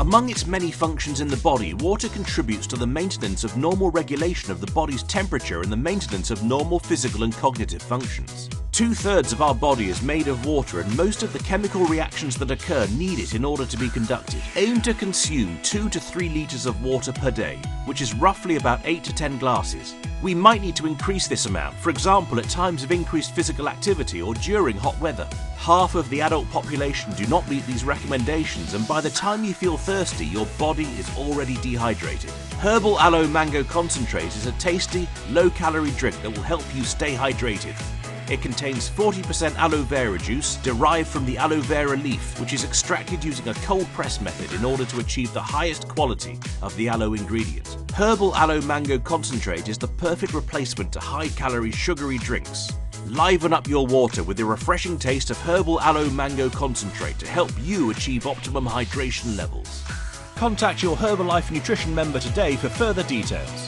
Among its many functions in the body, water contributes to the maintenance of normal regulation of the body's temperature and the maintenance of normal physical and cognitive functions. 2/3 of our body is made of water, and most of the chemical reactions that occur need it in order to be conducted. Aim to consume 2 to 3 liters of water per day, which is roughly about 8 to 10 glasses. We might need to increase this amount, for example at times of increased physical activity or during hot weather. Half of the adult population do not meet these recommendations, and by the time you feel thirsty, your body is already dehydrated. Herbal Aloe Mango Concentrate is a tasty, low-calorie drink that will help you stay hydrated. It contains 40% aloe vera juice derived from the aloe vera leaf, which is extracted using a cold press method in order to achieve the highest quality of the aloe ingredient. Herbal Aloe Mango Concentrate is the perfect replacement to high-calorie sugary drinks. Liven up your water with the refreshing taste of Herbal Aloe Mango Concentrate to help you achieve optimum hydration levels. Contact your Herbalife Nutrition member today for further details.